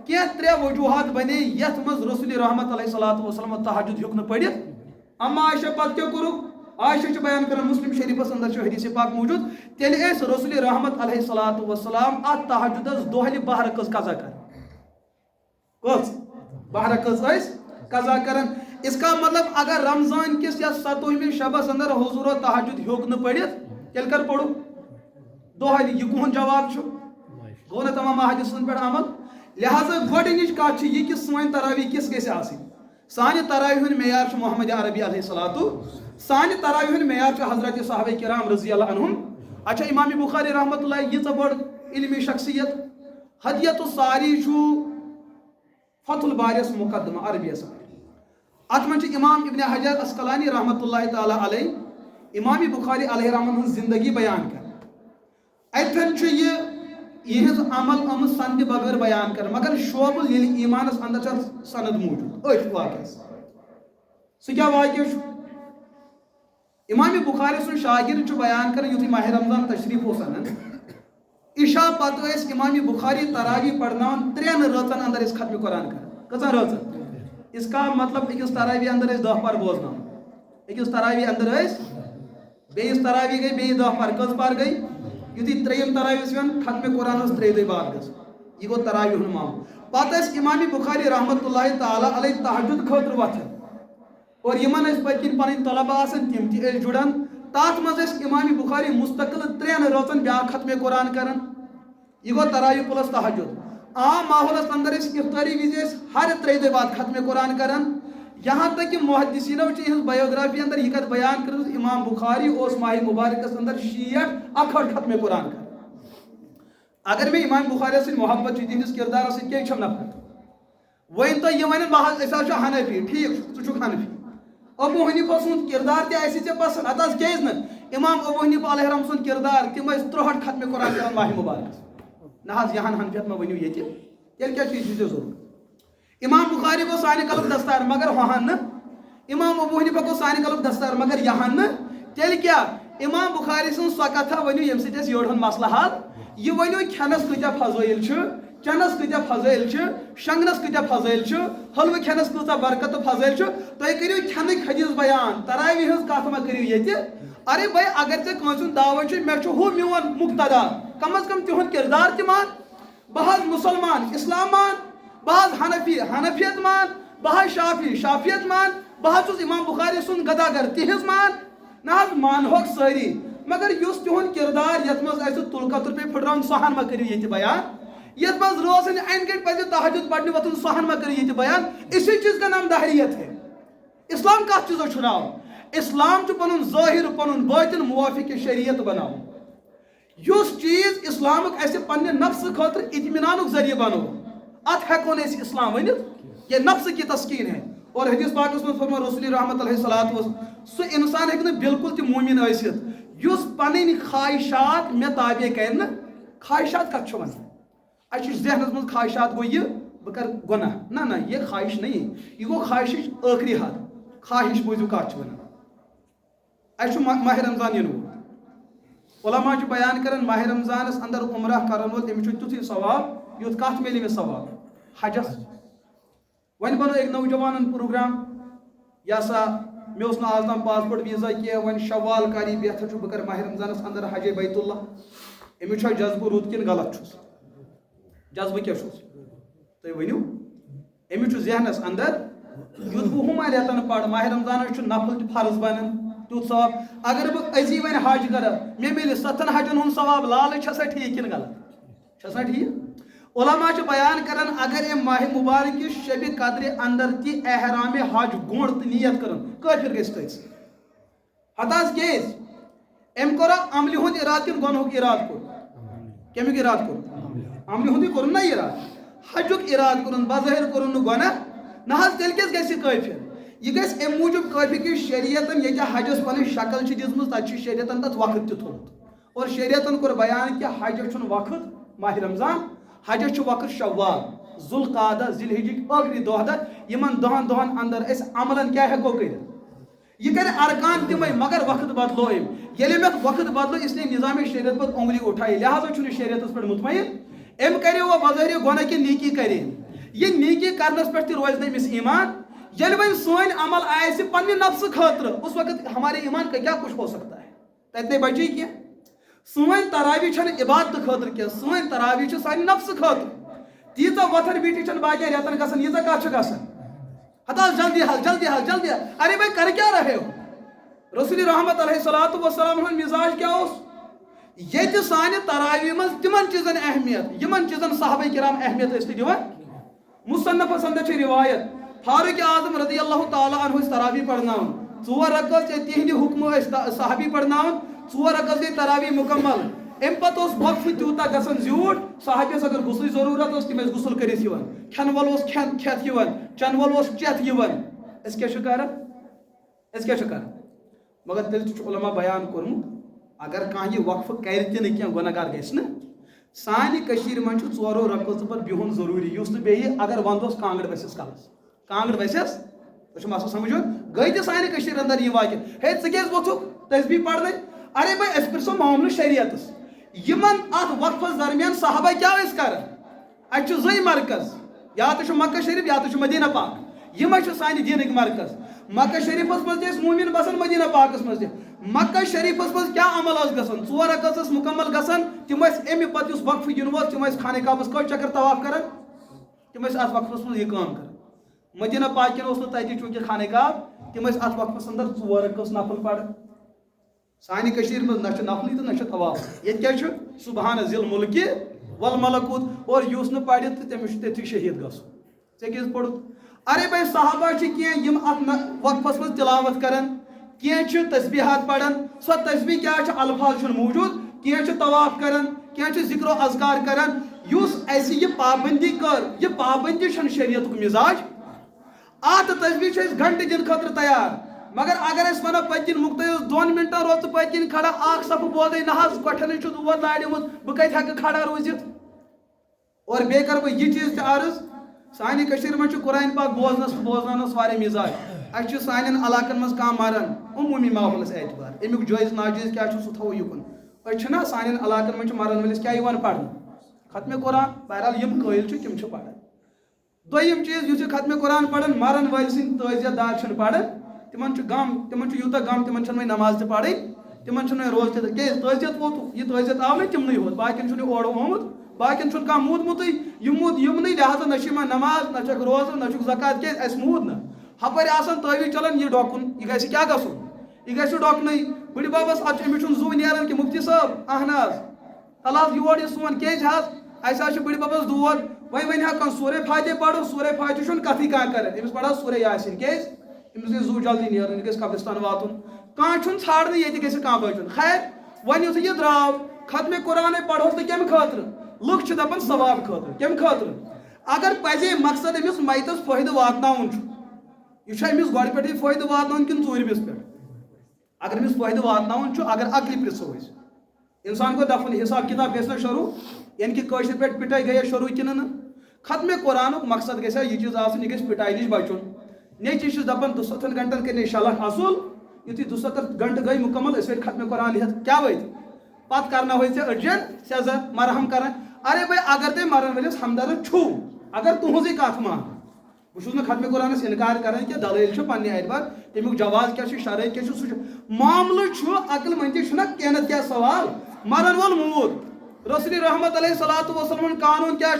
کینٛہہ 3 وجوہات بنے یتھ منٛز رسول رحمت علیہ الصلوۃ والسلام تہجد ہیوٚک نہٕ پٔرِتھ اما عائشہ پتہٕ کیٛاہ کوٚرُکھ عائشہ چھِ بیان کران مسلم شریفس اندر چھُ حدیث پاک موجود تیٚلہِ ٲسۍ رسول رحمت علیہ الصلوۃ والسلام اتھ تہجدس دۄہلہِ 12 رکعت قضا کران کٔژ 12 رکعت ٲسۍ قضا کران اس کا مطلب اگر رمضان کس یا 27 شبس اندر حضور تہجد ہیوٚک نہٕ پٔرِتھ تیٚلہِ کر پوٚرُکھ دۄہلہِ یہِ کُہُنٛد جواب چھُ گوٚو نہ تمام حدیثن پٮ۪ٹھ عمل لہذا گۄڈٕنِچ کتھ چھِ یہِ کہِ سٲنۍ تراویح کِژھ گژھِ آسٕنۍ سانہِ تراویح ہُنٛد معیار چھُ محمد عربی علیہ الصلوۃ سانہِ تراویح ہُنٛد معیار چھُ حضرت صحابہ کرام رضی اللہ عنہم اچھا امام بخاری رحمۃ اللہ ییٖژاہ بٔڑ علمی شخصیت ہدیت الساری چھُ فتح الباریس مقدمہ عربیس ات من امام ابن حجر اسقلانی رحمۃ اللہ تعالی علیہ امام بخاری علیہ رحمۃ ہن زندگی بیان کر اتن یہ عمل آمت سند بغیر بیان کر مگر شعب الایمانس اندر سند موجود ات واقع سہ کیا واقع امام بخاری سن شاگرد بیان کر یتھ ماہ رمضان تشریف اوس انان عشاء پتہ ٲسۍ امام بخاری تراویح پرناوان 3 رٲژن اندر ٲسۍ ختم قرآن کران کٔژن رٲژن اس کا مطلب أکِس تراویح اندر ٲسۍ 10 پار بوزناوان أکِس تراویح اندر ٲسۍ بیٚیِس تراویح گٔے بیٚیہِ 10 پار کٔژ پار گٔے یُتھُے 3یِم تراویح ٲسۍ یِوان ختمِ قرآن ٲس 3 دۄہہِ بعد گژھان یہِ گوٚو تراویح ہُنٛد معاملہٕ پتہٕ ٲسۍ امام بخاری رحمۃ اللہ تعالی علیہ تہجد خٲطرٕ وتھان اور یمن پتکن پن طلبہ تم تہ جڑان تات مز امام بخاری مستقل 3 راتن بیا ختم قرآن کران یہ گو تراویح پلس تہجد عام ماحولس اندر افطاری وز ہر 3 دہ بعد ختم قرآن کران یہاں تک کہ محدثینو یہ بایوگرافی اندر یہ کت بیان کر امام بخاری اس ماہ مبارکس اندر 61 ختم قرآن کر اگر میں امام بخاری سے محبت تہندس کردار سی کیا چھم نفرت ون تو یہ ون بہت اچھا حنفی ٹھیک ژٕ حنفی ابو حنیفہ سن کردار تہ آسی ژےٚ پسند اتھ کیاز نا امام ابو حنیفہ علیہ رحم سن کردار تم 63 ختم قرآن کران ماہ مبارکس نہ یہاں حنفیت ما ونیو یہ تیل کیا چیز ضرورت امام بخاری کو سانہ قلب دستار مگر وہاں نا امام ابو حنیفہ کو سانہ قلب دستار مگر یہاں نا تیل کیا امام بخاری سن سو کتھا ونیو یم سۭتۍ اَسہِ یورٕ ہُنٛد مسلہٕ حل یہ ونیو کھینس کۭتیاہ فضٲیل چھِ چنس کۭتیاہ فضٲیل چھِ شنگنس کۭتیاہ فضٲیل چھِ حلوٕ کھینس کۭژاہ برکت تہٕ فضٲیل چھِ تُہۍ کٔرِو کھٮ۪نٕکۍ حدیث بیان تراویح ہٕنٛز کتھ ما کٔرِو ییٚتہِ ارے بھائی اگر ژےٚ کٲنٛسہِ ہُنٛد دعوت چھُ مےٚ چھُ ہُہ میون مقتدا کم از کم تِہُنٛد کردار تہِ مان بہٕ حظ مُسلمان اسلام مان بہٕ حظ حنفی حنفیت مان بہٕ حظ شافی شافیت مان بہٕ حظ چھُس امام بخاری سُنٛد گداگر تِہنٛز مان نہ حظ مانہوکھ سٲری مگر یُس تِہُنٛد کردار یتھ منٛز اَسہِ تُل قطر پے پھٕٹراوُن سُہ ہن ما کٔرِو ییٚتہِ بیان یتھ منٛز روزن اَنہِ گٔٹۍ پزِ تہجد پرنہِ وۄتھُن سُہ ہن ما کٔرِو ییٚتہِ بیان اسی چیز کا نام دہریت ہے اسلام کتھ چیزو چھُ ناو اسلام چھُ پنُن ظٲہر پنُن باطن موافق شریعت بناوُن یُس چیز اسلامُک اَسہِ پننہِ نفسہٕ خٲطرٕ اطمینانُک ذریعہ بنو اتھ ہٮ۪کو نہٕ أسۍ اسلام ؤنِتھ یہ نفس کی تسکین ہے اور حدیث پاکس منٛز فرمو رسول رحمت علیہ الصلوۃ والسلام سُہ انسان ہیٚکہِ نہٕ بالکل تہِ مومن ٲسِتھ یُس پنٕنۍ خواہشات مےٚ تابع کرِ نہٕ خواہشات کتھ چھُ ونان اَسہِ چھُ ذہنس منٛز خواہشات گوٚو یہِ بہٕ کرٕ گۄناہ نہ یہ خواہش نہیں یہ گوٚو خواہشٕچ ٲخری حد خواہش بوٗزِو کتھ چھِ ونان اَسہِ چھُ ماہ رمضان یِنہٕ وول علما چھُ بیان کران ماہ رمضانس اندر عمرہ کرن وول تٔمِس چھُ تیُتھُے ثواب یُتھ کتھ میلہِ أمِس ثواب حجس وۄنۍ بنو أکۍ نوجوانن پروگرام یہ سا مےٚ اوس نہٕ آز تام پاسپورٹ ویٖزا کینٛہہ وۄنۍ شوال کر یہِ بہتر چھُ بہٕ کرٕ ماہ رمضانس اندر حجے بیت اللہ أمِس چھا جذبہٕ رُت کِنہٕ غلط چھُس جذبہٕ کیٛاہ چھُس تُہۍ ؤنِو أمِس چھُ ذہنس اندر یُتھ بہٕ ہُمن رٮ۪تن پرٕ ماہ رمضانس چھُ نفل تہِ فرض بنان تیُتھ ثواب اگر بہٕ أزی وۄنۍ حج کرٕ مےٚ میلہِ 7 حجن ہُنٛد ثواب لالٕچ چھا سا ٹھیٖک کِنہٕ غلط چھا سا ٹھیٖک علما چھِ بیان کران اگر أمۍ ماہ مبارک کِس شبِ قدرِ اندر تہِ احرام حج گونٛڈ تہٕ نیت کرن کٲفر گژھِ تٔتھۍ ہتہٕ حظ کیٛازِ أمۍ کوٚرا عملہِ ہُنٛد ارادٕ کِنہٕ گۄنہُک ارادٕ کوٚر کمیُک ارادٕ کوٚر عملہِ ہُنٛدٕے کوٚرُن نا ارادٕ حجُک ارادٕ کوٚرُن بظٲہر کوٚرُن نہٕ گۄناہ نہ حظ تیٚلہِ کیٛازِ گژھِ یہِ کٲفر یہ گژھِ امہِ موٗجوٗب کٲفی کہ شریعتن ییٚتہِ حجس پنٕنۍ شکل چھِ دِژمٕژ تتہِ چھُ شریعتن تتھ وقت تہِ تھوٚمُت اور شریعتن کوٚر بیان کہ حجس چھُنہٕ وقت ماہ رمضان حجس چھُ وقت شوال ذوالقعدہ ذی الحجٕکۍ ٲخری دۄہ دہ یِمن 10 دۄہن اندر أسۍ عملن کیٛاہ ہٮ۪کو کٔرِتھ یہ کرِ ارکان تِمے مگر وقت بدلو أمۍ ییٚلہِ أمۍ اتھ وقت بدلو اس لیے نظام شریعت پتہٕ اونگلی اٹھایہِ لہٰذا چھُنہٕ شریعتس پٮ۪ٹھ مطمئن أمۍ کرے وہ بظٲہر گۄناہ کہِ نیکی کرے یہ نیکی کرنس پٮ۪ٹھ تہِ روزِ نہٕ أمِس ایمان ییٚلہِ وۄنۍ سٲنۍ عمل آسہِ پننہِ نفسہٕ خٲطرٕ اس وقت ہمارے ایمان کا کیا کچھ ہو سکتا ہے تتہِ نے بچی کینٛہہ سٲنۍ تراویح چھنہٕ عبادتہٕ خٲطرٕ کینٛہہ سٲنۍ تراویح چھِ سانہِ نفسہٕ خٲطرٕ تیٖژاہ وتھن بیٖٹھی چھنہٕ باقین رٮ۪تن گژھان ییٖژاہ کتھ چھِ گژھان ہتہٕ حظ جلدی حظ جلدی حظ جلدی ارے بھائی کر کیا رہے ہو رسول رحمت علیہ الصلوۃ والسلام ہُنٛد مزاج کیا اوس ییٚتہِ سانہِ تراویح منٛز تِمن چیٖزن اہمیت یِمن چیٖزن صحابہ کرام اہمیت ٲسۍ نہٕ دِوان مصنفس اندر چھِ روایت فاروق اعظم رضی اللہ تعالیٰ عنہ ٲسۍ تراویح پرناوان 4 رکعت تِہنٛدِ حُکمہٕ ٲسۍ صحابی پرناوان 4 رکعت گٔے تراویح مکمل امہِ پتہٕ اوس وقفہٕ تیوٗتاہ گژھان زیوٗٹھ صحابیس اگر غسلٕچ ضروٗرت ٲس تِم ٲسۍ غسل کٔرِتھ یِوان کھٮ۪ن وول اوس کھٮ۪ن کھٮ۪تھ یِوان چٮ۪نہٕ وول اوس چٮ۪تھ یِوان أسۍ کیٛاہ چھِ کران أسۍ کیٛاہ چھِ کران مگر تیٚلہِ تہِ چھُ علما بیان کوٚرمُت اگر کانٛہہ یہِ وقفہٕ کرِ تہِ نہٕ کینٛہہ گۄناہ گار گژھِ نہٕ سانہِ کٔشیٖرِ منٛز چھُ 4 رکعژٕ پتہٕ بِہُن ضروٗری یُس نہٕ بیٚیہِ اگر ونٛدٕ اوس کانٛگٕر ؤسِس کلس کانٛگٕر ؤسِس تۄہہِ چھُ مسلہٕ سمجھُن گٔے تہِ سانہِ کٔشیٖرِ اندر یہِ واقع ہے ژٕ کیٛازِ ووٚتھُکھ تسبیٖح پرنہِ ارے بھائی أسۍ پرژھو معاملہٕ شریعتس یِمن اتھ وقفس درمیان صحابہ کیٛاہ ٲسۍ کران اتہِ چھُ 2 مرکز یا تہِ چھُ مکہ شریف یا تہِ چھُ مدینہ پاک یِمے چھِ سانہِ دیٖنٕکۍ مرکز مکہ شریفس منٛز تہِ ٲسۍ مومن بسان مدینہ پاکس منٛز تہِ مکہ شریفس منٛز کیٛاہ عمل ٲس گژھان 4 رکعت ٲس مکمل گژھان تِم ٲسۍ امہِ پتہٕ یُس وقفہٕ یِنہٕ وول تِم ٲسۍ خانہ کعبس کٔژ چکر طواف کران تِم ٲسۍ اتھ وقفس منٛز یہِ کٲم کران مدینہ پاکٮ۪ن اوس نہٕ تتہِ چوٗنکہِ خانہ کعب تم ات وقفس اندر 4 رکعت نفل پڑھ سانہ کشیر مز نہ نفلی تو نہ طواف یہ کیا سبحان ذی الملک والملکوت اور یس نہ پڑھ تو تمس تھی شہید گھن ے کس پوڑ ارے بھائی صحابہ کی ات وقفس مز تلاوت کران کی تسبیحات پڑھان سو تسبیح کیا الفاظ موجود کی طواف کران کی ذکر و اذکار کران اس ایسی یہ پابندی کر یہ پابندی شریعت مزاج ات تسبیح گھنٹہ دن خاطر تیار مگر اگر اس ونو پتن مختلف 2 منٹن روز پتن کھڑا اخ صف بوزے نہ گٹھن دود لاڑمت بہ کت ہیکہ کھڑا روزت اور بے کر بہ یہ چیز عرض سانہ کشیر من قرآن پاک بوزنس واریاہ مزاج اس سانن علاقن مز کھانا مران عمومی ماحولس اعتبار امیک جائز ناجائز کیا سہ تھو یکن اچھا سانن علاقن من مرن ولس کیا پڑھ ختم قرآن بہرحال یم قائل تم پڑھان دویم چیز اس ختم قرآن پڑھان مرن ول سن تعزیت دار پڑھان تمن غم تمن یوتہ غم تمن وی نماز تہ پڑھیں تمن وی روز تہ کی تعزیت ووت یہ تعزیت آو نا تمن ہوت باقین اور آمت باقین کھانا مودمت یمن لہذا نہ نماز نہ روزہ نہ زکات کی اس مود نا ہپر آسان تعویذ چلان یہ ڈوکن یہ گھس کیا گھن یہ گھس ڈوکن بڑی بابس ات امس زو نیران کہ مفتی صاحب اہن حض یور یہ سون کیز حض اس بڑی بابس دود ون ہکان سورے فاتح پڑھو سورے فاتح کتھی کھانا کران امس پڑھا سورے یاسین کیز امس گھس زو جلدی نیران یہ گھس قبرستان واتن کھانا ژھانڈنے یہ گھس کھانا بچن خیر ون یتھے یہ درٛاو ختم قرآن پڑھوس تو کمہ خاطر لُکھ دپان ثواب خاطر کمہ خاطر اگر پزے مقصد امس میتس فٲیدٕ واتناوُن یہ امس گۄڈٕ پٮ۪ٹھٕے فٲیدٕ واتناوُن کِنہٕ ژوٗرمِس پٮ۪ٹھ اگر امس فٲیدٕ واتناوُن اگر عقلہِ پرٛژھو أسۍ انسان کو دپان حساب کتاب گژھِ نا شروع یعنی کہ کٲشِر پٲٹھۍ پِٹٲے گٔیے شروع کِنہٕ نہٕ ختم قرآنُک مقصد گژھِ یہ چیٖز آسُن یہِ گژھِ پِٹاے نِش بچُن نیچی چھُس دپان 200 گھنٹن کرنے شلح اصول یُتھُے 200 گھنٹہٕ گٔے مُکمل أسۍ ؤتھۍ ختم قرآن ہٮ۪تھ کیٛاہ ؤتھۍ پتہٕ کرناوے ژےٚ أڑجن سیزا مرہم کران ارے بھائی اگر تُہۍ مرن ولس ہمدرد چھُو اگر تُہنٛزٕے کتھ مان بہٕ چھُس نہٕ ختم قرآنس انکار کران کینٛہہ دلیل چھِ پننہِ اعتبار تمیُک جواز کیٛاہ چھُ شرٲیط کیٛاہ چھُ سُہ چھُ معاملہٕ چھُ عقل منٛدی چھُنہ کینٛہہ نتہٕ کینٛہہ سوال مرن وول موٗد رسول رحمت علیہ الصلوۃ والسلام قانون کیا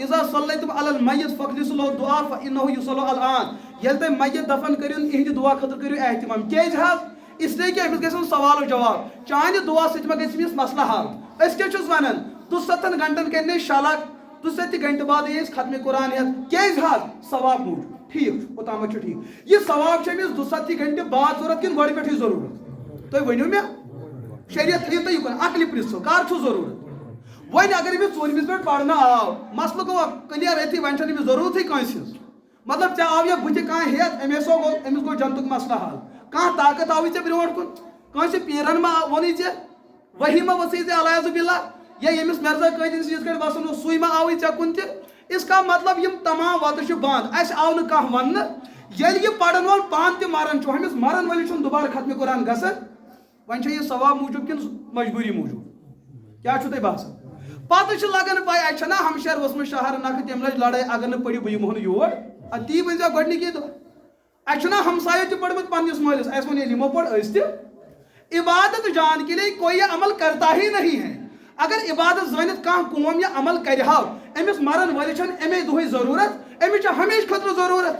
اذا صلیتم علی المیت فاخلصوا له دعاء فانه يصلى الان یل تُہۍ میت دفن کٔرِو اہندِ دعا خٲطرٕ کٔرِو احتمام کیازِ حظ اس لیے کہ امس گژھن سوال و جواب چانہِ دعا سۭتۍ ما گژھِ أمِس مسلہٕ حل أسۍ کیٛاہ چھُس ونان 200 گھنٹن کرنے شلق 200 گھنٹہٕ بعد یہِ أسۍ ختم قرآن ہٮ۪تھ کیازِ حظ ثواب موٗجوٗب ٹھیٖک اوٚتامتھ چھُ ٹھیٖک یہِ ثواب چھُ أمِس 200 گھنٹہٕ بعد ضروٗرت کِنہٕ گۄڈٕ پٮ۪ٹھٕے ضروٗرت تُہۍ ؤنِو مےٚ شریعت تھٲیِو تُہۍ یُکُن عقلہِ پرٛژھو کر چھُ ضروٗرت وۄنۍ اگر أمِس ژوٗرمِس پٮ۪ٹھ پرنہٕ آو مسلہٕ گوٚو کٕلیَر أتھی وۄنۍ چھَنہٕ أمِس ضروٗرتھٕے کٲنٛسہِ ہِنٛز مطلب ژےٚ آو یا بٕتھِ کانٛہہ ہٮ۪تھ أمِس گوٚو جنتُک مسلہٕ حل کانٛہہ طاقت آوٕے ژےٚ برٛونٛٹھ کُن کٲنٛسہِ پیٖرن ما ووٚنُے ژےٚ وحی ما ؤژھٕے ژےٚ الیاذُ باللہ یا ییٚمِس مرزا قٲدِن سٕنٛدِس کٲٹھۍ وسُن اوس سُے ما آوٕے ژےٚ کُن تہِ اس کا مطلب یِم تمام وَتہٕ چھِ بنٛد اَسہِ آو نہٕ کانٛہہ وَننہٕ ییٚلہِ یہِ پرن وول پانہٕ تہِ مران چھُ أمِس مرن وٲلِس چھُنہٕ دُبارٕ ختمہِ قرآن گژھان وۄنۍ چھا یہِ ثواب موٗجوٗب کِنہٕ مجبوٗری موٗجوٗب کیٛاہ چھُو تۄہہِ باسان پتہٕ چھِ لگان پاے اَتہِ چھَنا ہمشیر ؤژھمٕژ شہر نکھٕ تٔمۍ لٔج لڑٲے اگر نہٕ پٔرِو بہٕ یِمہو نہٕ یور اَدٕ تی ؤنۍزیو گۄڈنِکی دۄہ اَسہِ چھُنا ہمسایو تہِ پٔرمٕژ پنٛنِس مٲلِس اَسہِ ووٚن ییٚلہِ یِمو پوٚر أسۍ تہِ عبادت جان کے لیے کوئی یہ عمل کرتا ہی نہیں ہے اگر عبادت زٲنِتھ کانٛہہ قوم یہ عمل کرِ ہاو أمِس مرن وٲلِس چھَنہٕ اَمے دۄہٕے ضروٗرت أمِس چھِ ہمیشہٕ خٲطرٕ ضروٗرت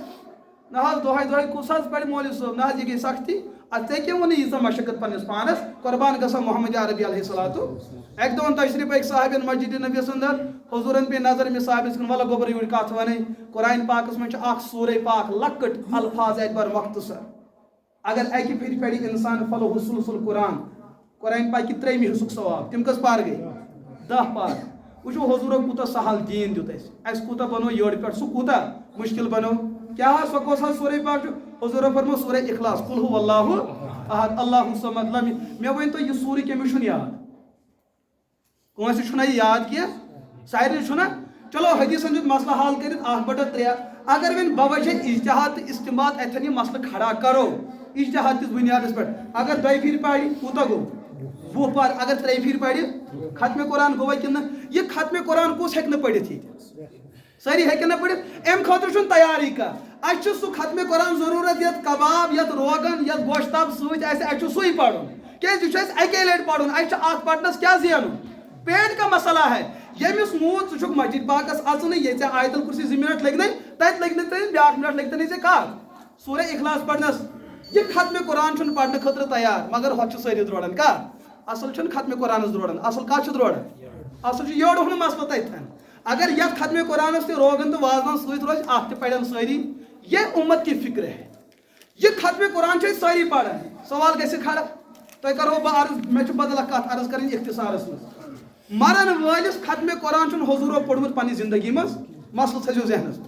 نہ حظ دۄہے دۄہے کُس حظ پرِ مولوی صٲب نہ حظ یہِ گٔے سختی اَدٕ ژےٚ کیٛاہ ووٚنُے ییٖژاہ مشقت پنٛنِس پانس قۄربان گژھان محمد عربی علیہ الصلاتُ اَکہِ دۄہ اوٚن تشریٖف أکۍ صاحبن مسجدِ نبیَس انٛدر حضوٗرن پیٚیہِ نظر أمِس صاحبس کُن وَلہٕ گوٚبر یوٗرۍ کتھ وَنٕنۍ قرآنِ پاکس منٛز چھِ اکھ سوٗرے پاک لۄکٕٹ الفاظ اعتبار مختصر اگر اکہِ پھِرِ پرِ انسان فلو حُسُل قرآن قرآنِ پاکہِ 3مہِ حِصُک ثواب تِم کٔژ پار گٔے 10 پار وٕچھو حضوٗرو کوٗتاہ سہل دیٖن دیُت اَسہِ کوٗتاہ بنوو یٔڑ پٮ۪ٹھ سُہ کوٗتاہ مُشکِل بنوو کیٛاہ حظ سۄ کۄس حظ سورے پاک چھُ حضوٗرو فرموو سورے اخلاص قُل ہوٗ اللہُ احد اللہُ صمد مےٚ ؤنۍتو یہِ سورُے کٔمِس چھُنہٕ یاد کٲنٛسہِ چھُنہ یہِ یاد کینٛہہ سارنٕے چھُنہ چلو حدیٖثن دیُت مسلہٕ حل کٔرِتھ 1/3 اگر وۄنۍ بوجہ اجتہاد تہٕ استمباد اتھن یہِ مسلہٕ کھڑا کرو اجتہاد کِس بُنیادس پٮ۪ٹھ اگر 2 پھِرِ پرِ کوٗتاہ گوٚو 20 پار اگر 3 پھِرِ پرِ ختمہِ قرآن گوٚوا کِنہٕ یہِ ختمہِ قرآن کُس ہیٚکہِ نہٕ پٔرِتھ ییٚتہِ سٲری ہیٚکن نہٕ پٔرِتھ اَمہِ خٲطرٕ چھُنہٕ تیاری کانٛہہ اَسہِ چھُ سُہ ختمہِ قرآن ضروٗرت یتھ کباب یتھ روغن یتھ گوشتاب سۭتۍ آسہِ اَسہِ چھُ سُے پرُن کیازِ یہِ چھُ اَسہِ اَکے لٹہِ پرُن اَسہِ چھُ اتھ پرنس کیٛاہ زینُن پیٹ کا مسئلہ ہے ییٚمِس موٗد ژٕ چھُکھ مسجد پاکس اژنٕے ییٚتہِ ژےٚ آیتل کُرسی 2 منٹ لٔگنَے تتہِ لٔگۍ نہٕ تٔمِس بیٛاکھ منٹ لٔگۍ ژےٚ کتھ سورے اخلاص پرنس یہ ختم قرآن چھن پڑھنے خطر تیار مگر ہوت چھ ساری دروڑان کا اصل چھن ختم قرآن دروڑان اصل کا چھ دروڑان اصل چھ یوڑ ہن مسئلہ تتھن اگر یہ ختم قرآن تے روغن تو وازوان سوت روز ات پڑھن ساری یہ امت کی فکر ہے یہ ختم قرآن چھ ساری پڑھن سوال گژھِ کھڑا تہ کرو بہ عرض مے چھ بدل کتھ عرض کرن اختصارس مز مرن وٲلِس ختم قرآن چھن حضورو پوٚرمُت پننہِ زندگی مز مسئلہ تھٲیزیو ذہنس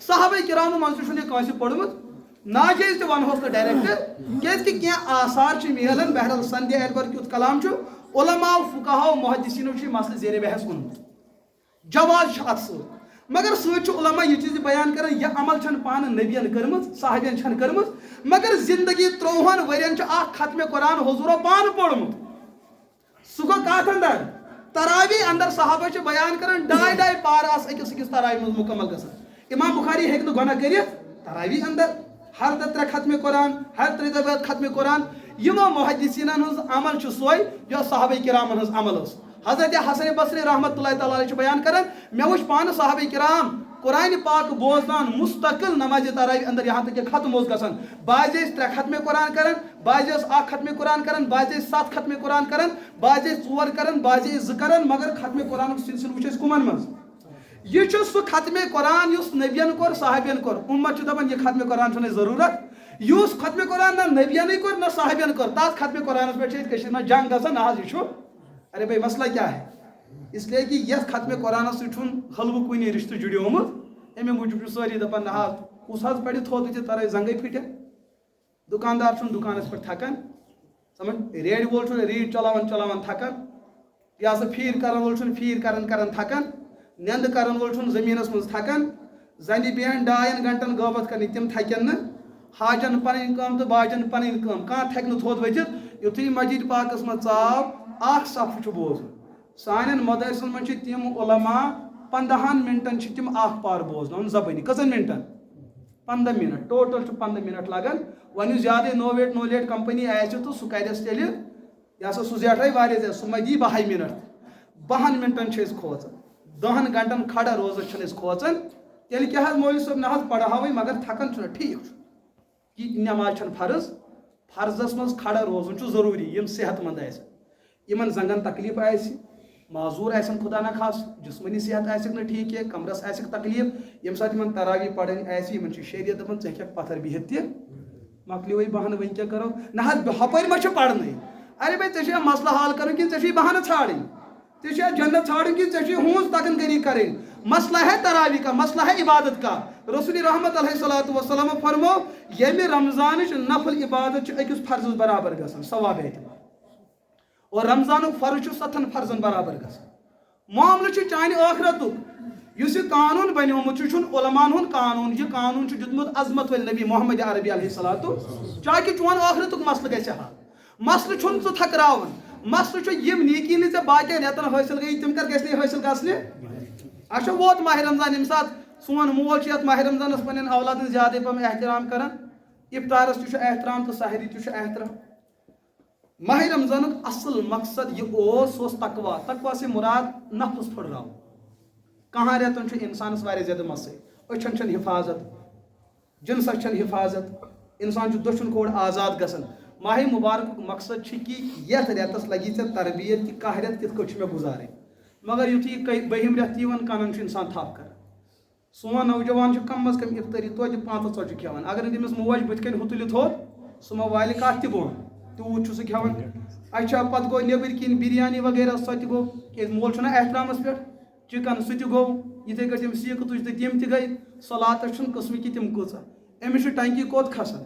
صحابہ کرامو منٛز تہِ چھُنہٕ یہِ کٲنٛسہِ پوٚرمُت ناجائز تہِ ونہوس نہٕ ڈائریکٹ کیازِ کینٛہہ آثار چھِ میلان بہرحال سندھیا ایڈور کیُتھ کلام چھُ علماء فقہاء محدثینو چھُ یہِ مسئلہ زیر بحث اوٚنمُت جواز چھُ اتھ سۭتۍ مگر سۭتۍ چھُ علماء یہِ چیٖز بیان کران یہِ عمل چھنہٕ پانہٕ نبیَن کٔرمٕژ صحابین چھنہٕ کٔرمٕژ مگر زندگی 30 ؤرین چھُ اکھ ختمِ قرآن حضورو پانہٕ پوٚرمُت سُہ گوٚو کتھ اندر تراوی اندر صحابہ چھِ بیان کران 2.5 پار آسہٕ أکِس تراوی منٛز مکمل گژھان امام بخاری ہیٚکہِ نہٕ گۄناہ کٔرِتھ تراوی اندر ہر دۄہ 3 ختمِ قرآن ہر 3 دۄہ بعد ختمِ قرآن یِمو محدثیٖنن ہٕنٛز عمل چھُ سۄے یۄس صحابہ کرامن ہٕنٛز عمل ٲس حضرت حسن بصری رحمۃ اللہ تعالیٰ علیہ چھُ بیان کران مےٚ وٕچھ پانہٕ صحابہ کرام قرآن پاک بوزان مستقل نمازِ تراوی اندر یہاں تک کہ ختم اوس گژھان بعض ٲسۍ 3 ختمِ قرآن کران بعض ٲسۍ 1 ختمِ قرآن کران بعض ٲسۍ 7 ختمِ قرآن کران بعض ٲسۍ 4 کران بعض ٲسۍ 2 کران مگر ختمِ قرآنُک سلسلہٕ وٕچھ أسۍ کٕمن منٛز یہ چھُ سُہ ختمِ قرآن یُس نبیَن کوٚر صحابین کوٚر اُمت چھُ دپان یہ ختمِ قرآن چھُنہٕ اَسہِ ضروٗرت یُس ختمِ قرآن نہ نبیَنٕے کوٚر نہ صحابین کوٚر تتھ ختمِ قرآنس پٮ۪ٹھ چھِ ییٚتہِ کٔشیٖرِ منٛز جنگ گژھان نہ حظ یہِ چھُ ارے بھائی مسئلہ کیا ہے اس لیے کہ یتھ ختمِ قرآنس سۭتۍ چھُنہٕ حلوٕ کُنی رشتہٕ جُڑیومُت امی موٗجوٗب چھُ سٲری دپان نہ حظ کُس حظ پرِ تھوٚد تہِ ترٲے زنگے پھٕٹہِ دُکاندار چھُنہٕ دُکانس پٮ۪ٹھ تھکان سمجھ ریڈِ وول چھُنہٕ ریڈ چلاوان تھکان یا سا پھیٖر کرن وول چھُنہٕ پھیٖر کران تھکان نیندٕ کرن وول چھُنہٕ زٔمیٖنس منٛز تھکان زنہِ بیہن 2 گنٹن غٲبت کرنہِ تِم تھکن نہٕ حاجن پنٕنۍ کٲم تہٕ باجن پنٕنۍ کٲم کانٛہہ تھکہِ نہٕ تھوٚد ؤتھِتھ یُتھُے مسجد پاکس منٛز ژاو اکھ صفہٕ چھُ بوزُن سانٮ۪ن مدرسن منٛز چھِ تِم علماء 15 منٹن چھِ تِم اکھ پار بوزناوان زبٲنی کٔژن منٹن 15 منٹ ٹوٹل چھُ 15 منٹ لگان وۄنۍ یُس زیادٕ نو لیٹ کمپنی آسہِ تہٕ سُہ کرٮ۪س تیٚلہِ یہِ ہسا سُہ زیٹھے واریاہ زیادٕ سُہ ما دی 12 منٹ 12 منٹن چھِ أسۍ کھوژان 10 گنٹن کھڑا روزس چھِنہٕ أسۍ کھوژان تیٚلہِ کیٛاہ حظ مولوی صٲب نہ حظ پرہاوٕے مگر تھکان چھُنہ ٹھیٖک چھُ یہِ نٮ۪ماز چھنہٕ فرض فرضس منٛز کھڑا روزُن چھُ ضروٗری یِم صحت مند آسن یِمن زنگن تکلیف آسہِ معذور آسن خدا نہ خاص جسمانی صحت آسٮ۪کھ نہٕ ٹھیٖک کینٛہہ کمرس آسٮ۪کھ تکلیف ییٚمہِ ساتہٕ یِمن تراوی پرٕنۍ آسہِ یِمن چھُ شریعت دپان ژٕ ہیٚککھ پتھر بِہِتھ تہِ مۄکلیوٕے بہانہٕ وۄنۍ کیٛاہ کرو نہ حظ ہپٲرۍ ما چھُ پرنٕے ارے بھائی ژےٚ چھُیا مسلہٕ حل کرُن کِنہٕ ژےٚ چھُے بہانہٕ ژھانڈٕنۍ ژےٚ چھُیا جنت ژھانڈُن کِنہٕ ژےٚ چھُے ہوٗنز تگن گٔری کرٕنۍ مسئلہ ہے تراوی کا مسئلہ ہے عبادت کا رسول رحمت علیہ الصلوۃ والسلام فرمو ییٚمہِ رمضانٕچ نفل عبادت چھِ أکِس فرضس برابر گژھان ثواب اعتبار اور رمضانُک فرض چھُ 7 فرضن برابر گژھان معاملہٕ چھُ چانہِ ٲخرتُک یُس یہِ قانوٗن بنیومُت چھُ چھُنہٕ علماہن ہُنٛد قانوٗن یہِ قانوٗن چھُ دیُتمُت عظمت وٲلۍ نبی محمد عربی علیہ الصلوۃ چاکہِ چون ٲخرتُک مسلہٕ گژھِ حل مسلہٕ چھُنہٕ ژٕ تھکراوُن مسلہٕ چھُ یِم نیکی نہٕ ژےٚ باقین رٮ۪تن حٲصِل گٔیی تِم کر گژھِ نہٕ حٲصِل گژھنہِ اچھا ووت ماہِ رمضان ییٚمہِ ساتہٕ سون مول چھُ یتھ ماہِ رمضانس پننٮ۪ن اولادن زیادے پہم احترام کران افطارس تہِ چھُ احترام تہٕ سحری تہِ چھُ احترام ماہِ رمضانُک اصل مقصد یہِ اوس سُہ اوس تقوا سے مراد نفس پھٕٹراوُن کانٛہہ رٮ۪تن چھُ انسانس واریاہ زیادٕ مسٲیل أچھن چھنہٕ حفاظت جنسس چھنہٕ حفاظت انسان چھُ دٔچھُن کھوڑ آزاد گژھان ماہِ مبارکُک مقصد چھُ کہِ یتھ رٮ۪تس لگی ژےٚ تربیت کہِ کانٛہہ رٮ۪تھ کِتھ کٲٹھۍ چھُ مےٚ گُزارٕنۍ مگر یُتھُے 2ہِم رٮ۪تھ یِوان کَنن چھُ انسان تھپھ کران سون نوجوان چھُ کم از کم افطٲری توتہِ 5 ژۄچہِ کھٮ۪وان اگر نہٕ تٔمِس موج بٕتھِ کَنۍ ہُتُلِتھ ہوٚت سُہ ما والہِ کتھ تہِ بۄن تیوٗت چھُ سُہ کھٮ۪وان اچھا پتہٕ گوٚو نیٚبٕرۍ کِنۍ بِریانی وغیرہ سۄ تہِ گوٚو کیازِ مول چھُنہ احترامس پٮ۪ٹھ چِکن سُہ تہِ گوٚو یِتھٕے کٲٹھۍ تِم سیٖکھ تُج تہٕ تِم تہِ گٔے سلاتس چھُنہٕ قٕسمٕکۍ تِم کۭژاہ أمِس چھُ ٹنکی کوٚت کھسان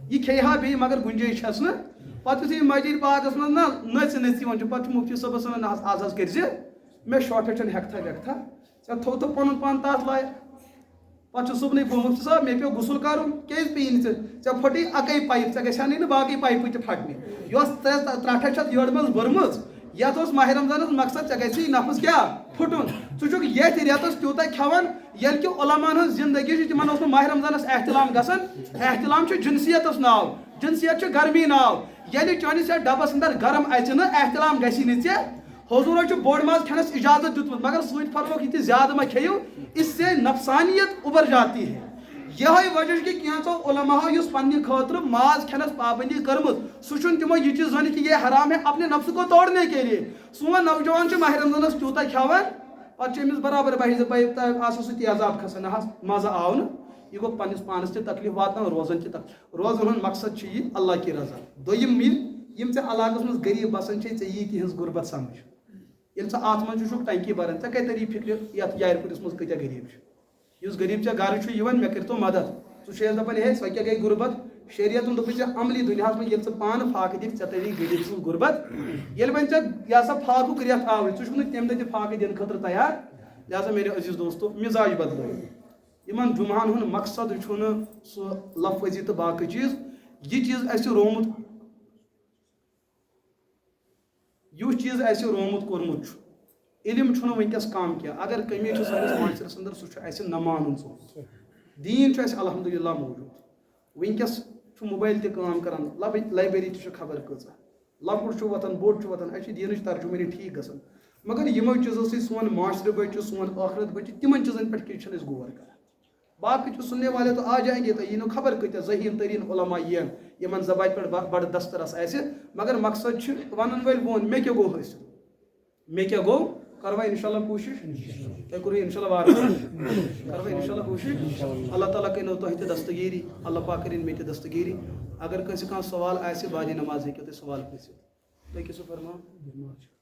یہِ کھیٚیہِ ہا بیٚیہِ مگر گُنجٲیِش چھس نہٕ پتہٕ یُتھُے مسجد پاکس منٛز نہ نٔژِ یِوان چھُ پتہٕ چھُ مُفتی صٲبس ونان نہ حظ آز حظ کٔرزِ مےٚ شاٹیج چھنہٕ ہٮ۪کتھا وٮ۪کتھا ژےٚ تھوٚوتھٕ پنُن پان تتھ لایق پتہٕ چھُ صُبنٕے بہٕ مُفتی صٲب مےٚ پیٚو غسُل کرُن کیازِ پیٚیہِ نہٕ ژےٚ پھٕٹٕے اَکٕے پایپ ژےٚ گژھِ ہا نہٕ باقٕے پایپہٕ تہِ پھٹنہِ یۄس 3 چھتھ یٔڈ منٛز بٔرمٕژ یتھ اوس ماہِ رمضانس مقصد ژےٚ گژھی نفس کیٛاہ پھُٹُن ژٕ چھُکھ یتھ رٮ۪تس تیوٗتاہ کھٮ۪وان ییٚلہِ کہِ علماہن ہٕنٛز زندگی چھِ تِمن اوس نہٕ ماہِ رمضانس احتلام گژھان احتلام چھُ جنسیتس ناو جنسیت چھُ گرمی ناو ییٚلہِ چٲنِس یتھ ڈبس اندر گرم اژِ نہٕ احتلام گژھی نہٕ ژےٚ حضوٗرو چھُ بوٚڑ ماز کھٮ۪نس اجازت دیُتمُت مگر سۭتۍ فرموکھ یہِ تہِ زیادٕ ما کھیٚیِو اس سے نفسانیت اُبر جاتی ہے یہ وجہ کہ کینچو علماء اس پنہ خاطر ماز کھینس پابندی کرمت سہ تمو یہ چیز ون کہ یہ حرام ہے اپنے نفس کو توڑنے کے لیے سون نوجوان ماہ رمضانس تیوتہ کھیوان پتہ امس برابر آسان سہ تیزاب کھسان مزہ آو نا یہ گو پنس پانس تہ تکلیف واتان روزن تہ روزن ہند مقصد یہ اللہ کی رضا دویم یم ژے علاقس مز غریب بسان ژے یی تہذ غربت سمجھ یل ژٕ اتھ منٛز چھُکھ ٹنکی بران ژےٚ کتہِ تری فکر یتھ یارِ کُلِس منٛز کۭتیاہ غریب چھِ یُس غریب ژےٚ گرٕ چھُ یِوان مےٚ کٔرۍتو مدد ژٕ چھُ دپان ہے سۄ کیٛاہ گٔے غربت شریعتن دوٚپُے ژےٚ عملی دُنیاہس منٛز ییٚلہِ ژٕ پانہٕ فاقہٕ دِکھ ژےٚ تری غریب سٕنٛز غربت ییٚلہِ وۄنۍ ژےٚ یہِ ہسا فاقُک رٮ۪تھ آوٕے ژٕ چھُکھ نہٕ تمہِ دۄہ تہِ فاقہٕ دِنہٕ خٲطرٕ تیار لہذا میرے عزیز دوستو مزاج بدلٲیِو یِمن جُمعہن ہُنٛد مقصد چھُنہٕ سُہ لفظی تہٕ باقٕے چیٖز یہِ چیٖز اَسہِ رومُت یُس چیٖز اَسہِ رومُت کوٚرمُت چھُ علم چھُنہٕ وٕنکٮ۪س کم کینٛہہ اگر کمی چھِ سٲنِس معاشرس انٛدر سُہ چھُ اَسہِ نہ مانُن سُہ دیٖن چھُ اَسہِ الحمدُاللہ موٗجوٗد وٕنکٮ۪س چھُ موبایل تہِ کٲم کران لایبرری تہِ چھُ خبر کۭژاہ لۄکُٹ چھُ وۄتھان بوٚڑ چھُ وۄتھان اَسہِ چھِ دیٖنٕچ ترجُمٲنی ٹھیٖک گژھان مگر یِمو چیٖزو سۭتۍ سون معاشرٕ بچہِ سون ٲخرت بچہِ تِمن چیٖزن پٮ۪ٹھ کیٛازِ چھِنہٕ أسۍ غور کران باقٕے چھُ سُننے والے تو آ جائیں گے تو یہِ نہٕ خبر کۭتیاہ ذہیٖن تریٖن علما یِن یِمن زبانہِ پٮ۪ٹھ بڑٕ دسترس آسہِ مگر مقصد چھُ ونن وٲلۍ ووٚن مےٚ کیٛاہ گوٚو حٲصِل مےٚ کیٛاہ گوٚو کروا انشاءاللہ کوٗشش تۄہہِ کوٚرُو انشاءاللہ وارٕ کروا انشاءاللہ کوٗشش اللہ تعالیٰ کٔرِنو تۄہہِ تہِ دستگیٖری اللہ پاک کٔرِنۍ مےٚ تہِ دستگیٖری اگر کٲنٛسہِ کانٛہہ سوال آسہِ بعدِ نماز ہیٚکِو تُہۍ سوال پرٛژھِتھ تُہۍ کیٛاہ چھُو فرماوان